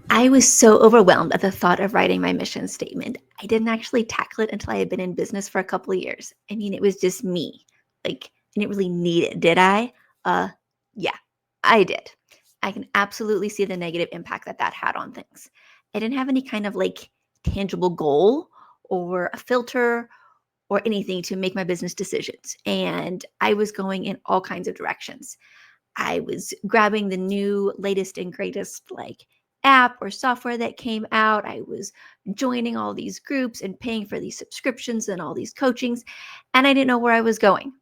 I was so overwhelmed at the thought of writing my mission statement. I didn't actually tackle it until I had been in business for a couple of years. I mean, it was just me. Like, I didn't really need it, did I? Uh, yeah, I did. I can absolutely see the negative impact that that had on things. I didn't have any kind of like tangible goal or a filter or anything to make my business decisions. And I was going in all kinds of directions. I was grabbing the new latest and greatest like app or software that came out. I was joining all these groups and paying for these subscriptions and all these coachings, and I didn't know where I was going.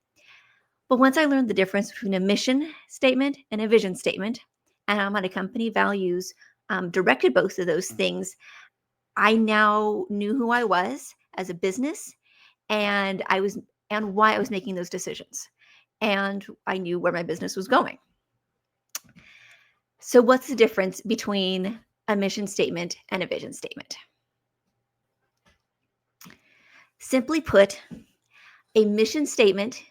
But once I learned the difference between a mission statement and a vision statement, and how my company values directed both of those things, I now knew who I was as a business, and why I was making those decisions, and I knew where my business was going. So, what's the difference between a mission statement and a vision statement? Simply put, a mission statement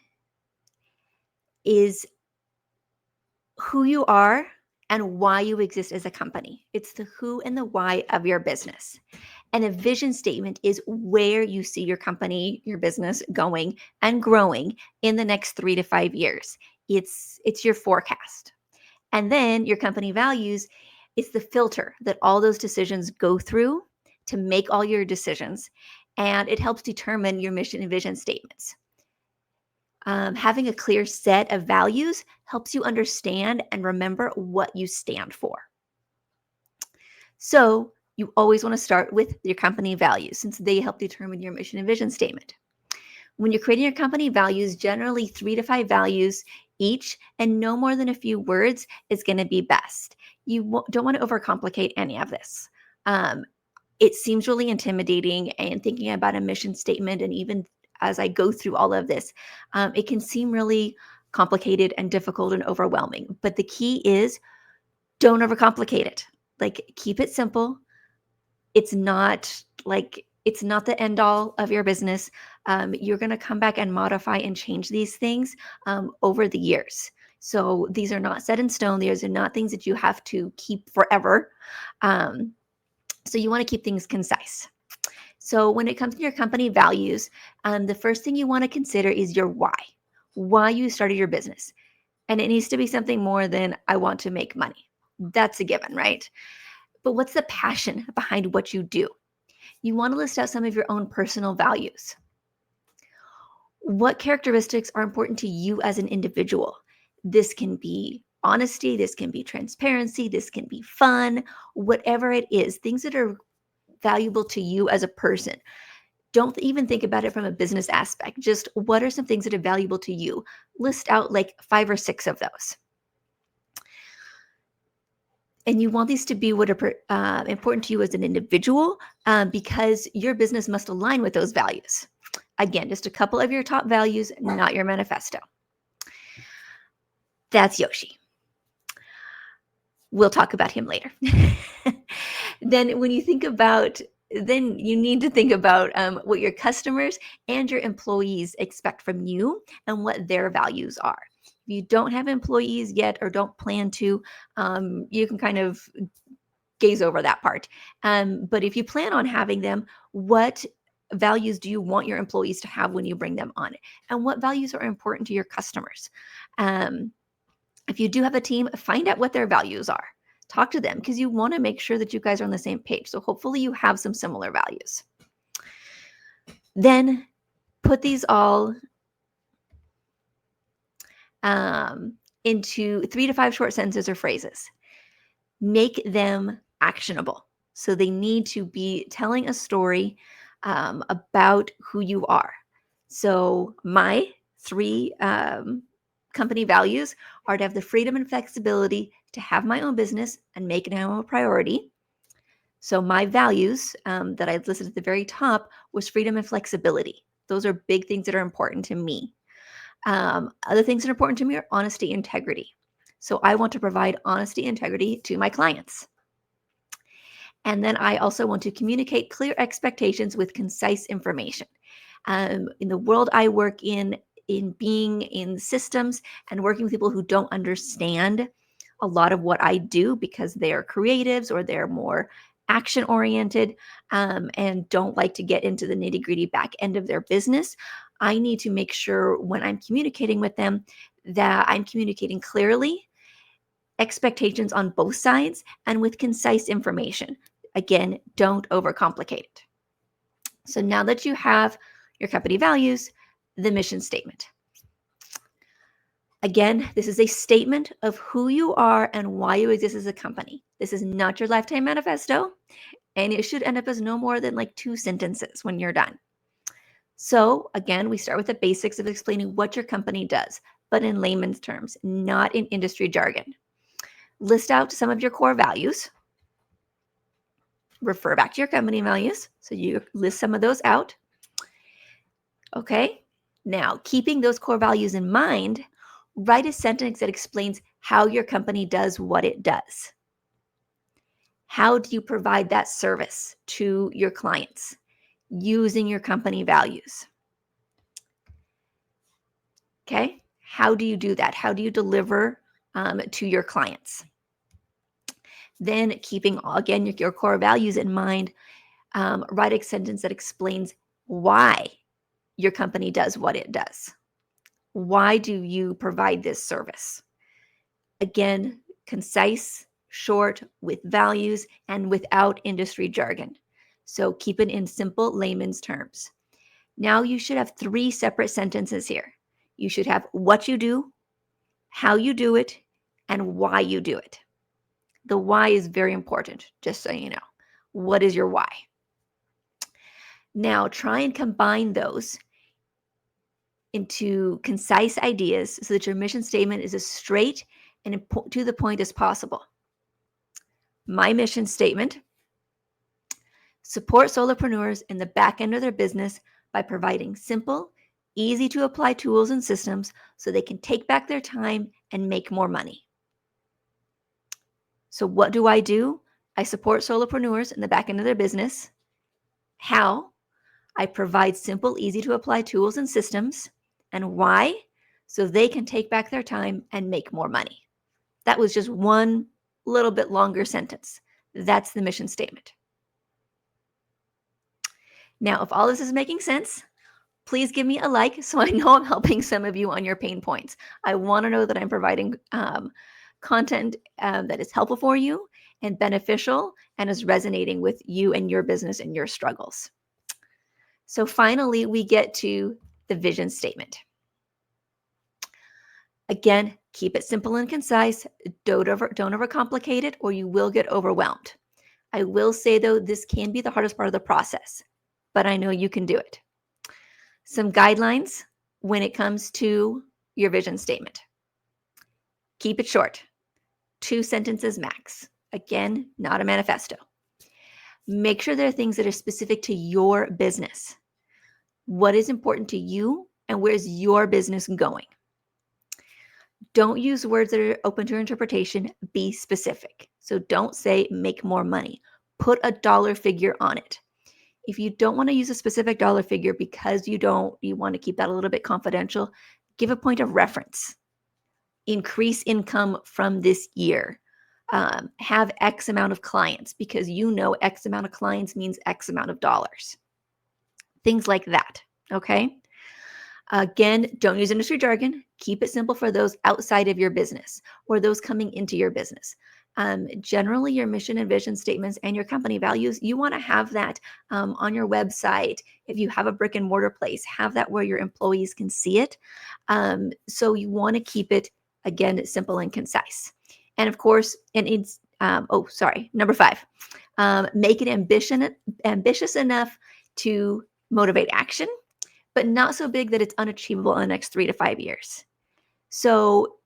is who you are and why you exist as a company. It's the who and the why of your business. And a vision statement is where you see your company, your business going and growing in the next 3 to 5 years. It's your forecast. And then your company values, it's the filter that all those decisions go through to make all your decisions. And it helps determine your mission and vision statements. Having a clear set of values helps you understand and remember what you stand for. So you always want to start with your company values since they help determine your mission and vision statement. When you're creating your company values, generally 3 to 5 values each and no more than a few words is going to be best. You don't want to overcomplicate any of this. Um, it seems really intimidating, and thinking about a mission statement, and even as I go through all of this, it can seem really complicated and difficult and overwhelming. But the key is don't overcomplicate it. Like, keep it simple. It's not the end all of your business. You're going to come back and modify and change these things over the years. So these are not set in stone. These are not things that you have to keep forever. So you want to keep things concise. So when it comes to your company values, the first thing you want to consider is your why you started your business. And it needs to be something more than I want to make money. That's a given, right? But what's the passion behind what you do? You want to list out some of your own personal values. What characteristics are important to you as an individual? This can be honesty, this can be transparency, this can be fun, whatever it is, things that are valuable to you as a person. Don't even think about it from a business aspect. Just what are some things that are valuable to you? List out like 5 or 6 of those. And you want these to be what are important to you as an individual because your business must align with those values. Again, just a couple of your top values, not your manifesto. That's Yoshi. We'll talk about him later. Then you need to think about what your customers and your employees expect from you and what their values are. If you don't have employees yet or don't plan to, you can kind of gaze over that part. But if you plan on having them, what values do you want your employees to have when you bring them on? And what values are important to your customers? If you do have a team, find out what their values are. Talk to them because you want to make sure that you guys are on the same page. So hopefully you have some similar values. Then put these all into 3 to 5 short sentences or phrases. Make them actionable. So they need to be telling a story about who you are. So my 3 company values are to have the freedom and flexibility to have my own business and make it a priority. So my values that I listed at the very top was freedom and flexibility. Those are big things that are important to me. Other things that are important to me are honesty, integrity. So I want to provide honesty, integrity to my clients. And then I also want to communicate clear expectations with concise information. In the world I work in being in systems and working with people who don't understand a lot of what I do because they are creatives or they're more action oriented and don't like to get into the nitty gritty back end of their business. I need to make sure when I'm communicating with them that I'm communicating clearly, expectations on both sides, and with concise information. Again, don't overcomplicate it. So now that you have your company values, the mission statement. Again, this is a statement of who you are and why you exist as a company. This is not your lifetime manifesto, and it should end up as no more than like 2 sentences when you're done. So again, we start with the basics of explaining what your company does, but in layman's terms, not in industry jargon. List out some of your core values. Refer back to your company values. So you list some of those out. Okay. Now, keeping those core values in mind, write a sentence that explains how your company does what it does. How do you provide that service to your clients using your company values? Okay. How do you do that? How do you deliver to your clients? Then keeping, again, your core values in mind, write a sentence that explains why your company does what it does. Why do you provide this service? Again, concise, short, with values, and without industry jargon. So keep it in simple layman's terms. Now you should have 3 separate sentences here. You should have what you do, how you do it, and why you do it. The why is very important, just so you know. What is your why? Now try and combine those into concise ideas so that your mission statement is as straight and to the point as possible. My mission statement: support solopreneurs in the back end of their business by providing simple, easy to apply tools and systems so they can take back their time and make more money. So what do? I support solopreneurs in the back end of their business. How? I provide simple, easy to apply tools and systems. And why? So they can take back their time and make more money. That was just one little bit longer sentence. That's the mission statement. Now, if all this is making sense, please give me a like so I know I'm helping some of you on your pain points. I want to know that I'm providing content that is helpful for you and beneficial and is resonating with you and your business and your struggles. So finally, we get to the vision statement. Again, keep it simple and concise. Don't overcomplicate it or you will get overwhelmed. I will say, though, this can be the hardest part of the process, but I know you can do it. Some guidelines when it comes to your vision statement. Keep it short. 2 sentences max. Again, not a manifesto. Make sure there are things that are specific to your business. What is important to you and where's your business going? Don't use words that are open to interpretation. Be specific. So don't say make more money. Put a dollar figure on it. If you don't want to use a specific dollar figure because you want to keep that a little bit confidential, give a point of reference. Increase income from this year. Have X amount of clients because X amount of clients means X amount of dollars. Things like that, okay? Again, don't use industry jargon. Keep it simple for those outside of your business or those coming into your business. Generally, your mission and vision statements and your company values, you want to have that on your website. If you have a brick and mortar place, have that where your employees can see it. So you want to keep it, again, simple and concise. And of course, number 5, make it ambitious enough to motivate action, but not so big that it's unachievable in the next 3 to 5 years. So,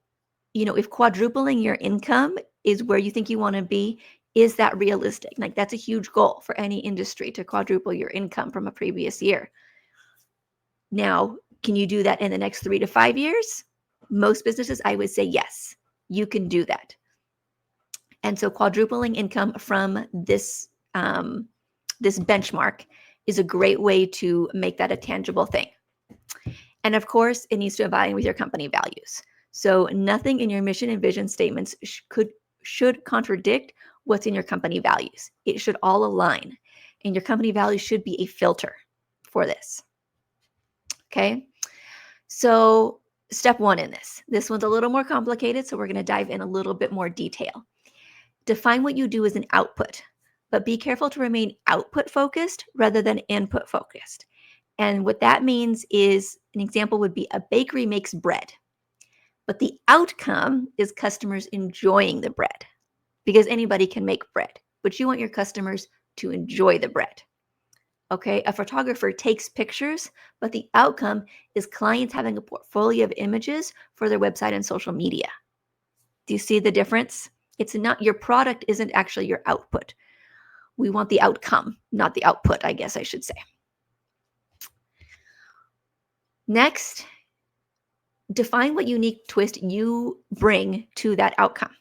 if quadrupling your income is where you think you want to be, is that realistic? Like, that's a huge goal for any industry to quadruple your income from a previous year. Now, can you do that in the next 3 to 5 years? Most businesses, I would say yes, you can do that. And so quadrupling income from this benchmark is a great way to make that a tangible thing. And of course, it needs to align with your company values. So nothing in your mission and vision statements should contradict what's in your company values. It should all align, and your company values should be a filter for this. Okay, so step one in this one's a little more complicated, so we're going to dive in a little bit more detail. Define what you do as an output, but be careful to remain output focused rather than input focused. And what that means is, an example would be a bakery makes bread, but the outcome is customers enjoying the bread, because anybody can make bread, but you want your customers to enjoy the bread. Okay, a photographer takes pictures, but the outcome is clients having a portfolio of images for their website and social media. Do you see the difference? It's not, your product isn't actually your output. We want the outcome, not the output, I guess I should say. Next, define what unique twist you bring to that outcome.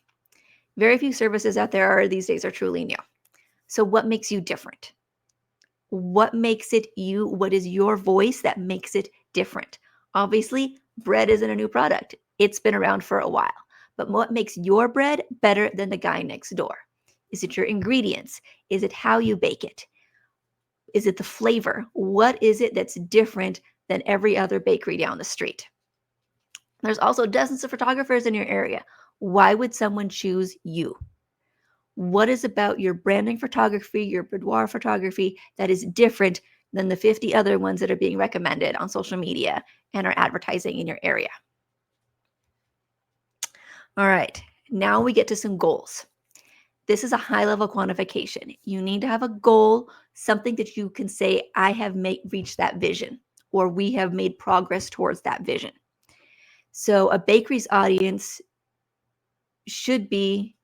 Very few services out there these days are truly new. So what makes you different? What makes it you? What is your voice that makes it different? Obviously, bread isn't a new product. It's been around for a while. But what makes your bread better than the guy next door? Is it your ingredients? Is it how you bake it? Is it the flavor? What is it that's different than every other bakery down the street? There's also dozens of photographers in your area. Why would someone choose you? What is about your branding photography, your boudoir photography that is different than the 50 other ones that are being recommended on social media and are advertising in your area? All right, now we get to some goals. This is a high-level quantification. You need to have a goal, something that you can say, I have reached that vision, or we have made progress towards that vision. So a bakery's audience shouldn't be,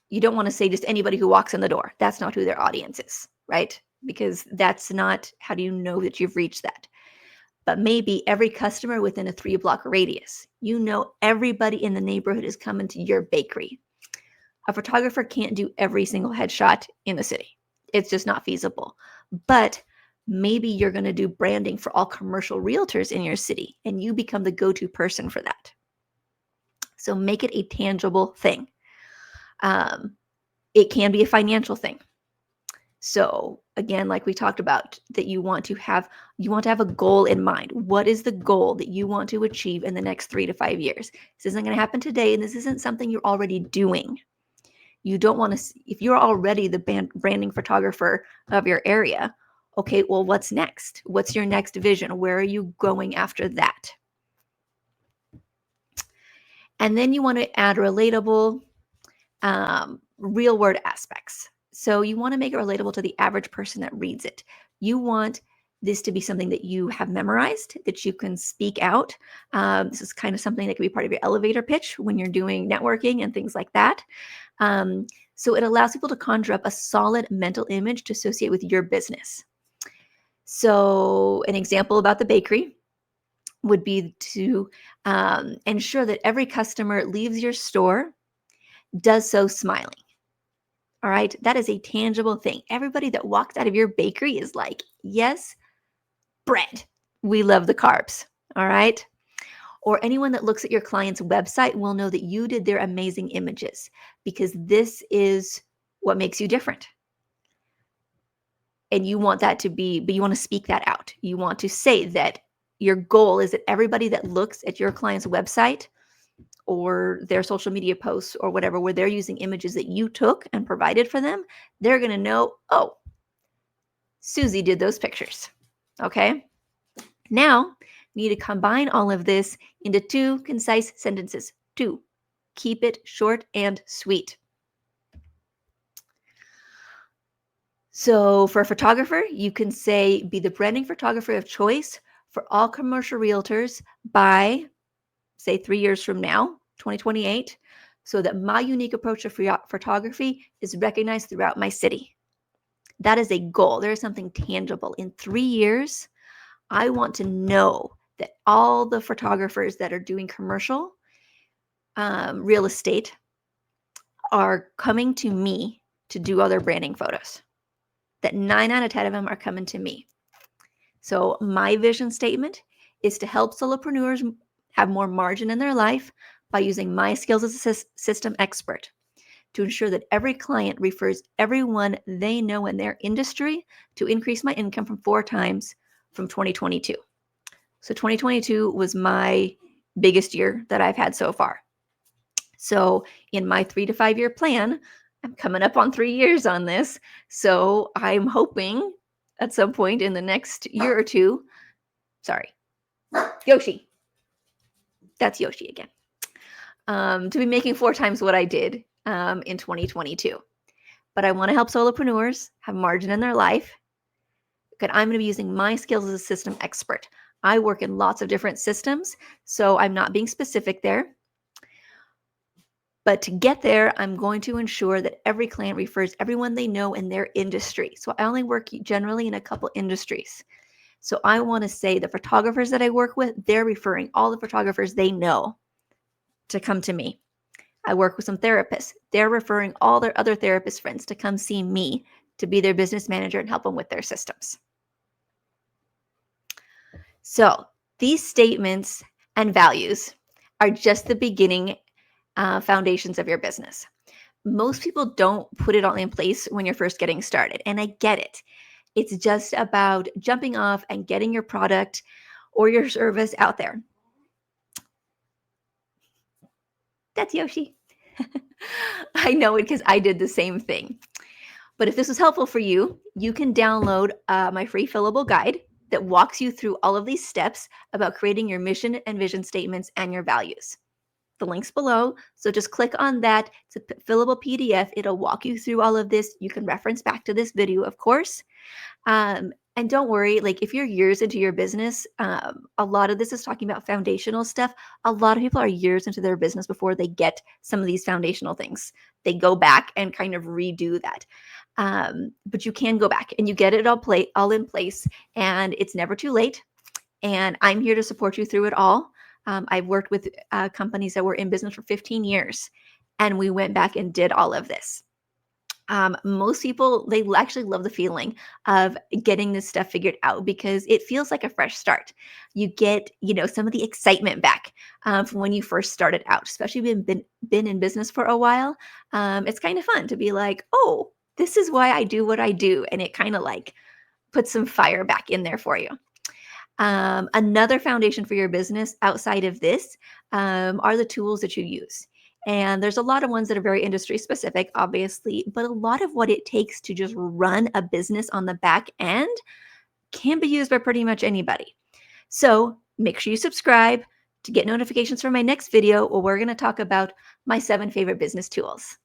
you don't want to say just anybody who walks in the door. That's not who their audience is, right? Because that's not, how do you know that you've reached that? But maybe every customer within a 3-block radius. You know everybody in the neighborhood is coming to your bakery. A photographer can't do every single headshot in the city. It's just not feasible. But maybe you're going to do branding for all commercial realtors in your city, and you become the go-to person for that. So make it a tangible thing. It can be a financial thing. So again, like we talked about, that you want to have a goal in mind. What is the goal that you want to achieve in the next 3 to 5 years? This isn't going to happen today, and this isn't something you're already doing. You don't want to, if you're already the branding photographer of your area, okay, well, what's next? What's your next vision? Where are you going after that? And then you want to add relatable, real world aspects. So you want to make it relatable to the average person that reads it. You want this to be something that you have memorized, that you can speak out. This is kind of something that can be part of your elevator pitch when you're doing networking and things like that. So it allows people to conjure up a solid mental image to associate with your business. So an example about the bakery would be to ensure that every customer leaves your store does so smiling. All right, that is a tangible thing. Everybody that walks out of your bakery is like, yes, bread. We love the carbs. All right. Or anyone that looks at your client's website will know that you did their amazing images, because this is what makes you different. And you want that to be, but you want to speak that out. You want to say that your goal is that everybody that looks at your client's website or their social media posts or whatever, where they're using images that you took and provided for them, they're going to know, oh, Susie did those pictures. Okay. Now we need to combine all of this into 2 concise sentences. 2. Keep it short and sweet. So for a photographer, you can say, be the branding photographer of choice for all commercial realtors by, say, 3 years from now, 2028, so that my unique approach to photography is recognized throughout my city. That is a goal. There is something tangible. In 3 years, I want to know that all the photographers that are doing commercial real estate are coming to me to do all their branding photos. That 9 out of 10 of them are coming to me. So my vision statement is to help solopreneurs have more margin in their life by using my skills as a system expert to ensure that every client refers everyone they know in their industry to increase my income from 4 times from 2022. So 2022 was my biggest year that I've had so far. So in my 3 to 5 year plan, I'm coming up on 3 years on this. So I'm hoping at some point in the next year or two, sorry, Yoshi, that's Yoshi again, to be making 4 times what I did in 2022. But I want to help solopreneurs have margin in their life. Because I'm going to be using my skills as a system expert. I work in lots of different systems, so I'm not being specific there. But to get there, I'm going to ensure that every client refers everyone they know in their industry. So I only work generally in a couple industries. So I want to say the photographers that I work with, they're referring all the photographers they know to come to me. I work with some therapists. They're referring all their other therapist friends to come see me to be their business manager and help them with their systems. So these statements and values are just the beginning foundations of your business. Most people don't put it all in place when you're first getting started, and I get it. It's just about jumping off and getting your product or your service out there. That's Yoshi. I know it because I did the same thing. But if this was helpful for you, you can download my free fillable guide that walks you through all of these steps about creating your mission and vision statements and your values. The link's below, so just click on that. It's a fillable PDF. It'll walk you through all of this. You can reference back to this video, of course. And don't worry, like if you're years into your business, a lot of this is talking about foundational stuff. A lot of people are years into their business before they get some of these foundational things. They go back and kind of redo that. But you can go back and you get it all in place, and it's never too late. And I'm here to support you through it all. I've worked with companies that were in business for 15 years, and we went back and did all of this. Most people, they actually love the feeling of getting this stuff figured out because it feels like a fresh start. You get, some of the excitement back from when you first started out, especially if you've been in business for a while. It's kind of fun to be like, oh, this is why I do what I do. And it kind of like puts some fire back in there for you. Another foundation for your business outside of this are the tools that you use. And there's a lot of ones that are very industry specific, obviously, but a lot of what it takes to just run a business on the back end can be used by pretty much anybody. So make sure you subscribe to get notifications for my next video where we're going to talk about my 7 favorite business tools.